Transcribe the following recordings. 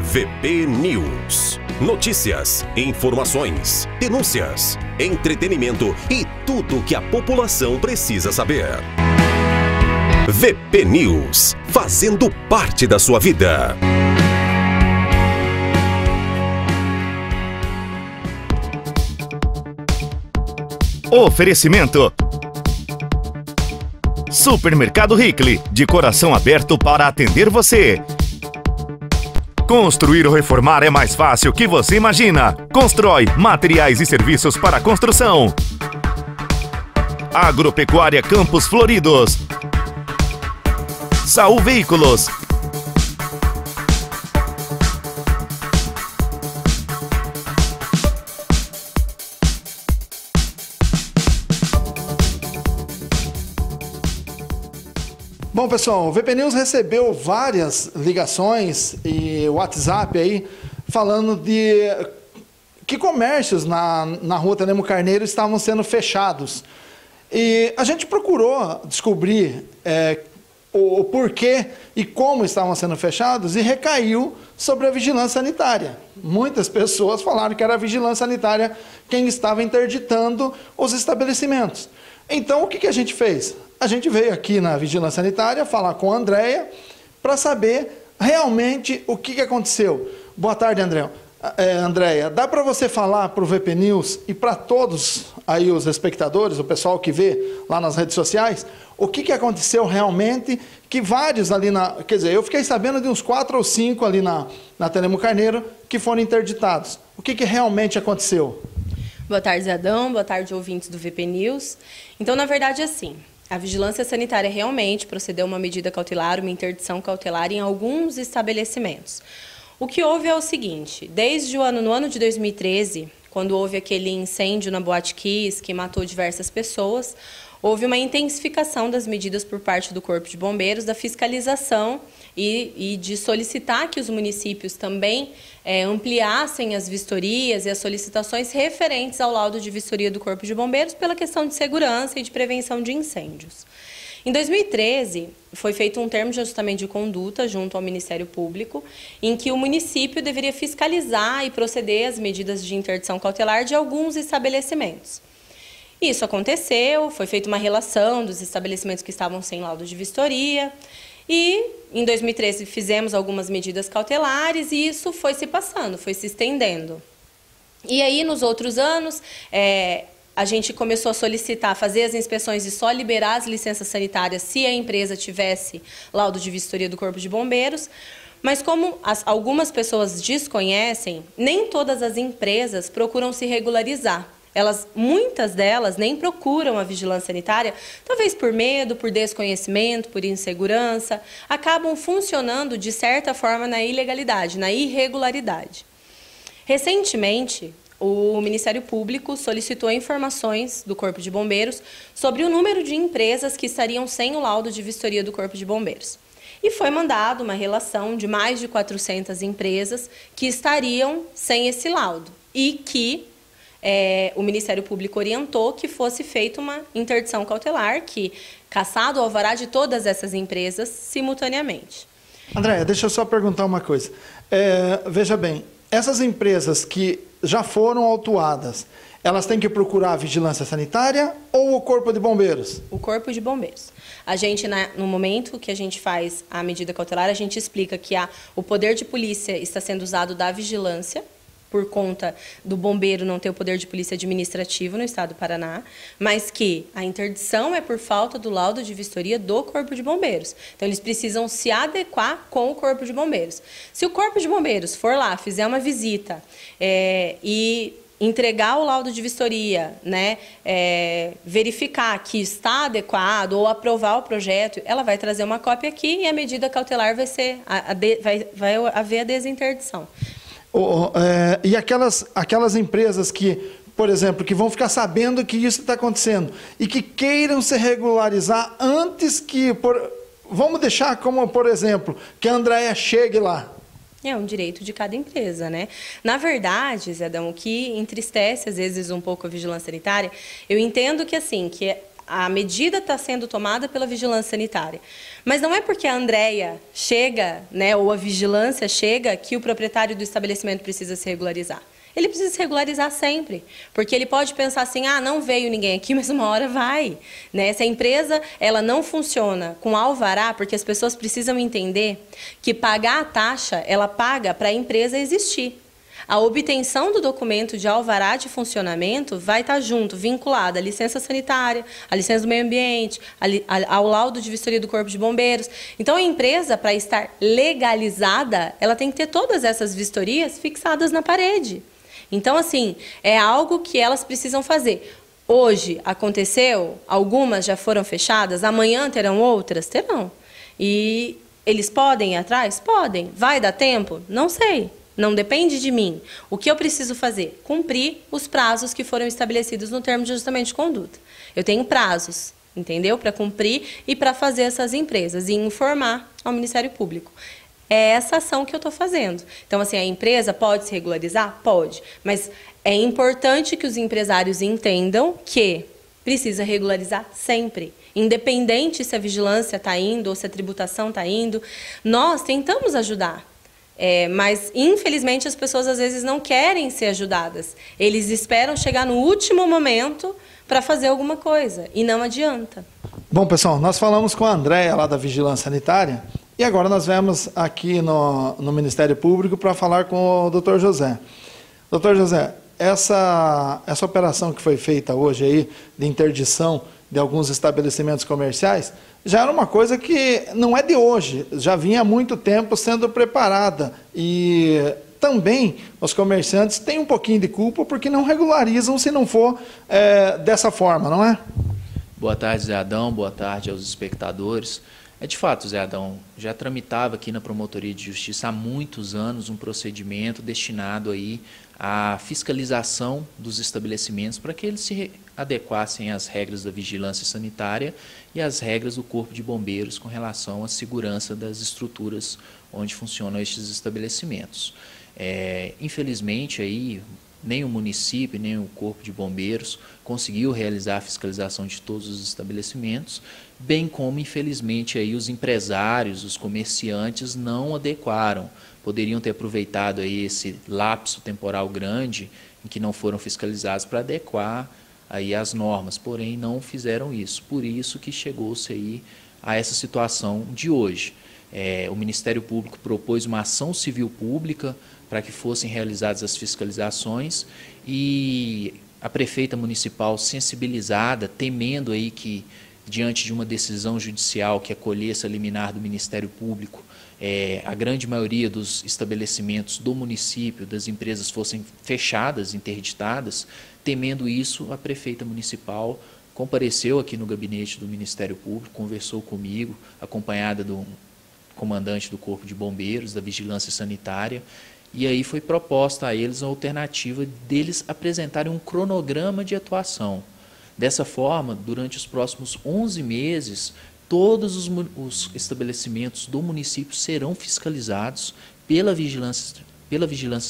VP News. Notícias, informações, denúncias, entretenimento e tudo o que a população precisa saber. VP News, fazendo parte da sua vida. Oferecimento: Supermercado Rickli, de coração aberto para atender você. Construir ou reformar é mais fácil que você imagina. Constrói materiais e serviços para construção. Agropecuária Campos Floridos. Saúl Veículos. Bom, pessoal, o VP News recebeu várias ligações e WhatsApp aí falando de que comércios na rua Tenemo Carneiro estavam sendo fechados. E a gente procurou descobrir o porquê e como estavam sendo fechados e recaiu sobre a vigilância sanitária. Muitas pessoas falaram que era a vigilância sanitária quem estava interditando os estabelecimentos. Então, o que a gente fez? A gente veio aqui na Vigilância Sanitária falar com a Andréia para saber realmente o que aconteceu. Boa tarde, Andréia. Dá para você falar para o VP News e para todos aí os espectadores, o pessoal que vê lá nas redes sociais, o que aconteceu realmente, que vários ali quer dizer, eu fiquei sabendo de uns 4 ou 5 ali na Tenemo Carneiro que foram interditados. O que realmente aconteceu? Boa tarde, Zé Adão. Boa tarde, ouvintes do VP News. Então, na verdade, assim, a Vigilância Sanitária realmente procedeu a uma medida cautelar, uma interdição cautelar em alguns estabelecimentos. O que houve é o seguinte: desde no ano de 2013, quando houve aquele incêndio na Boate Kiss, que matou diversas pessoas, houve uma intensificação das medidas por parte do Corpo de Bombeiros, da fiscalização e de solicitar que os municípios também ampliassem as vistorias e as solicitações referentes ao laudo de vistoria do Corpo de Bombeiros pela questão de segurança e de prevenção de incêndios. Em 2013, foi feito um termo de ajustamento de conduta junto ao Ministério Público, em que o município deveria fiscalizar e proceder às medidas de interdição cautelar de alguns estabelecimentos. Isso aconteceu, foi feita uma relação dos estabelecimentos que estavam sem laudo de vistoria e, em 2013, fizemos algumas medidas cautelares e isso foi se passando, foi se estendendo. E aí, nos outros anos, a gente começou a solicitar, fazer as inspeções e só liberar as licenças sanitárias se a empresa tivesse laudo de vistoria do Corpo de Bombeiros. Mas como algumas pessoas desconhecem, nem todas as empresas procuram se regularizar. Muitas delas nem procuram a vigilância sanitária, talvez por medo, por desconhecimento, por insegurança, acabam funcionando de certa forma na ilegalidade, na irregularidade. Recentemente, o Ministério Público solicitou informações do Corpo de Bombeiros sobre o número de empresas que estariam sem o laudo de vistoria do Corpo de Bombeiros. E foi mandada uma relação de mais de 400 empresas que estariam sem esse laudo e que o Ministério Público orientou que fosse feita uma interdição cautelar, que cassado o alvará de todas essas empresas simultaneamente. Andréia, deixa eu só perguntar uma coisa. Veja bem, essas empresas que já foram autuadas, elas têm que procurar a vigilância sanitária ou o Corpo de Bombeiros? O Corpo de Bombeiros. A gente, no momento que a gente faz a medida cautelar, a gente explica que o poder de polícia está sendo usado da vigilância, por conta do bombeiro não ter o poder de polícia administrativo no estado do Paraná, mas que a interdição é por falta do laudo de vistoria do Corpo de Bombeiros. Então, eles precisam se adequar com o Corpo de Bombeiros. Se o Corpo de Bombeiros for lá, fizer uma visita e entregar o laudo de vistoria, verificar que está adequado ou aprovar o projeto, ela vai trazer uma cópia aqui e a medida cautelar vai haver a desinterdição. E aquelas empresas que, por exemplo, que vão ficar sabendo que isso está acontecendo e que queiram se regularizar antes que... Vamos deixar como, por exemplo, que a Andréia chegue lá. É um direito de cada empresa, né? Na verdade, Zé Adão, o que entristece às vezes um pouco a vigilância sanitária, eu entendo que assim, que a medida está sendo tomada pela vigilância sanitária. Mas não é porque a Andréia chega, né, ou a vigilância chega, que o proprietário do estabelecimento precisa se regularizar. Ele precisa se regularizar sempre, porque ele pode pensar assim, ah, não veio ninguém aqui, mas uma hora vai. Né? Se a empresa ela não funciona com alvará, porque as pessoas precisam entender que pagar a taxa, ela paga para a empresa existir. A obtenção do documento de alvará de funcionamento vai estar junto, vinculada à licença sanitária, à licença do meio ambiente, ao laudo de vistoria do Corpo de Bombeiros. Então, a empresa, para estar legalizada, ela tem que ter todas essas vistorias fixadas na parede. Então, assim, é algo que elas precisam fazer. Hoje aconteceu, algumas já foram fechadas, amanhã terão outras? Terão. E eles podem ir atrás? Podem. Vai dar tempo? Não sei. Não depende de mim. O que eu preciso fazer? Cumprir os prazos que foram estabelecidos no termo de ajustamento de conduta. Eu tenho prazos, entendeu? Para cumprir e para fazer essas empresas e informar ao Ministério Público. É essa ação que eu estou fazendo. Então, assim, a empresa pode se regularizar? Pode. Mas é importante que os empresários entendam que precisa regularizar sempre. Independente se a vigilância está indo ou se a tributação está indo. Nós tentamos ajudar. Mas, infelizmente, as pessoas às vezes não querem ser ajudadas. Eles esperam chegar no último momento para fazer alguma coisa. E não adianta. Bom, pessoal, nós falamos com a Andréia, lá da Vigilância Sanitária. E agora nós viemos aqui no Ministério Público para falar com o Dr. José. Dr. José, essa operação que foi feita hoje aí, de interdição de alguns estabelecimentos comerciais, já era uma coisa que não é de hoje, já vinha há muito tempo sendo preparada. E também os comerciantes têm um pouquinho de culpa porque não regularizam se não for dessa forma, não é? Boa tarde, Zé Adão, boa tarde aos espectadores. De fato, Zé Adão, já tramitava aqui na Promotoria de Justiça há muitos anos um procedimento destinado aí à fiscalização dos estabelecimentos para que eles se adequassem às regras da vigilância sanitária e às regras do Corpo de Bombeiros com relação à segurança das estruturas onde funcionam estes estabelecimentos. Infelizmente, aí, nem o município, nem o Corpo de Bombeiros conseguiu realizar a fiscalização de todos os estabelecimentos, bem como, infelizmente, aí os empresários, os comerciantes não adequaram. Poderiam ter aproveitado aí esse lapso temporal grande em que não foram fiscalizados para adequar aí as normas, porém não fizeram isso. Por isso que chegou-se aí a essa situação de hoje. O Ministério Público propôs uma ação civil pública para que fossem realizadas as fiscalizações e a prefeita municipal sensibilizada, temendo aí que, diante de uma decisão judicial que acolhesse a liminar do Ministério Público, a grande maioria dos estabelecimentos do município, das empresas fossem fechadas, interditadas, temendo isso, a prefeita municipal compareceu aqui no gabinete do Ministério Público, conversou comigo, acompanhada do comandante do Corpo de Bombeiros, da Vigilância Sanitária, e aí foi proposta a eles a alternativa deles apresentarem um cronograma de atuação. Dessa forma, durante os próximos 11 meses, todos os estabelecimentos do município serão fiscalizados pela vigilância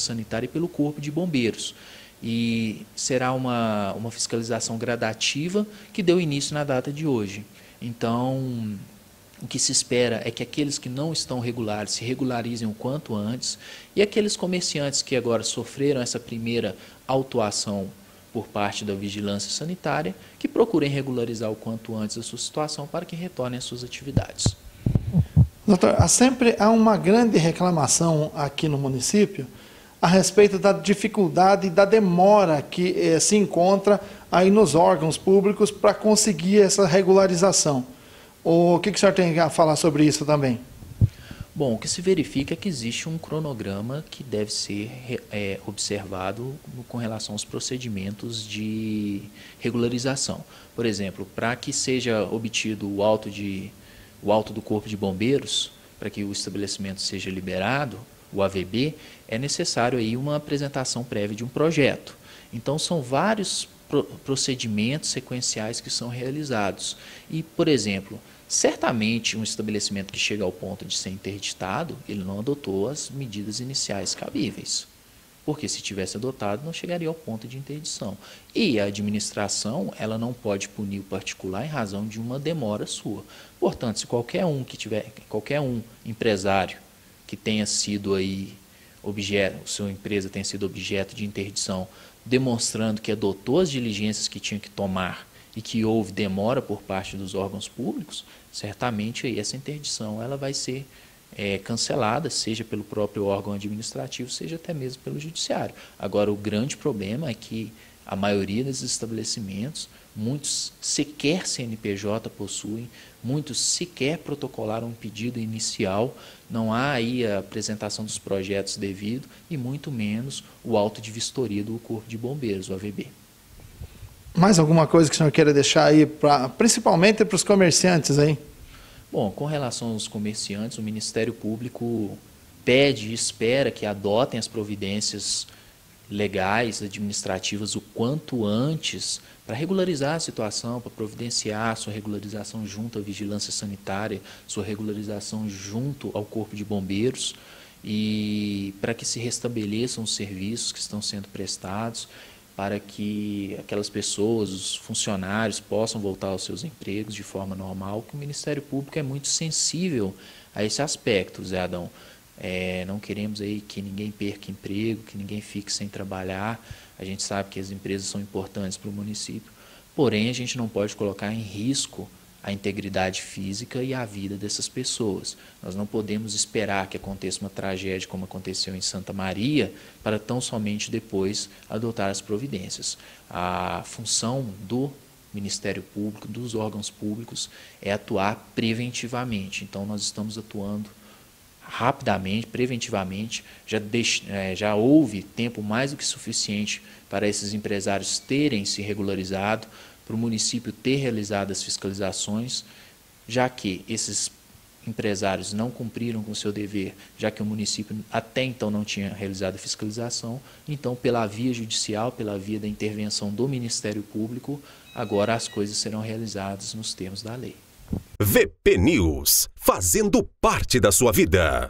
sanitária e pelo Corpo de Bombeiros. E será uma fiscalização gradativa que deu início na data de hoje. Então, o que se espera é que aqueles que não estão regulares se regularizem o quanto antes e aqueles comerciantes que agora sofreram essa primeira autuação por parte da vigilância sanitária, que procurem regularizar o quanto antes a sua situação para que retornem às suas atividades. Doutor, sempre há uma grande reclamação aqui no município a respeito da dificuldade e da demora que se encontra aí nos órgãos públicos para conseguir essa regularização. O que o senhor tem a falar sobre isso também? Bom, o que se verifica é que existe um cronograma que deve ser observado com relação aos procedimentos de regularização. Por exemplo, para que seja obtido o auto do Corpo de Bombeiros, para que o estabelecimento seja liberado, o AVB, é necessário aí uma apresentação prévia de um projeto. Então, são vários procedimentos sequenciais que são realizados. E, por exemplo, certamente um estabelecimento que chega ao ponto de ser interditado, ele não adotou as medidas iniciais cabíveis. porque se tivesse adotado não chegaria ao ponto de interdição. E a administração, ela não pode punir o particular em razão de uma demora sua. Portanto, se qualquer um empresário que tenha sido aí sua empresa tenha sido objeto de interdição, demonstrando que adotou as diligências que tinha que tomar e que houve demora por parte dos órgãos públicos, certamente aí essa interdição ela vai ser cancelada, seja pelo próprio órgão administrativo, seja até mesmo pelo judiciário. Agora, o grande problema é que a maioria desses estabelecimentos, muitos sequer CNPJ possuem, muitos sequer protocolaram um pedido inicial, não há aí a apresentação dos projetos devido e muito menos o auto de vistoria do Corpo de Bombeiros, o AVB. Mais alguma coisa que o senhor queira deixar aí, principalmente para os comerciantes aí? Bom, com relação aos comerciantes, o Ministério Público pede e espera que adotem as providências legais, administrativas, o quanto antes, para regularizar a situação, para providenciar sua regularização junto à vigilância sanitária, sua regularização junto ao Corpo de Bombeiros, e para que se restabeleçam os serviços que estão sendo prestados, para que aquelas pessoas, os funcionários, possam voltar aos seus empregos de forma normal, que o Ministério Público é muito sensível a esse aspecto, Zé Adão. Não queremos aí que ninguém perca emprego, que ninguém fique sem trabalhar. A gente sabe que as empresas são importantes para o município, porém a gente não pode colocar em risco a integridade física e a vida dessas pessoas. Nós não podemos esperar que aconteça uma tragédia como aconteceu em Santa Maria para tão somente depois adotar as providências. A função do Ministério Público, dos órgãos públicos, é atuar preventivamente. Então nós estamos atuando rapidamente, preventivamente, já houve tempo mais do que suficiente para esses empresários terem se regularizado, para o município ter realizado as fiscalizações, já que esses empresários não cumpriram com o seu dever, já que o município até então não tinha realizado a fiscalização, então pela via judicial, pela via da intervenção do Ministério Público, agora as coisas serão realizadas nos termos da lei. VP News, fazendo parte da sua vida.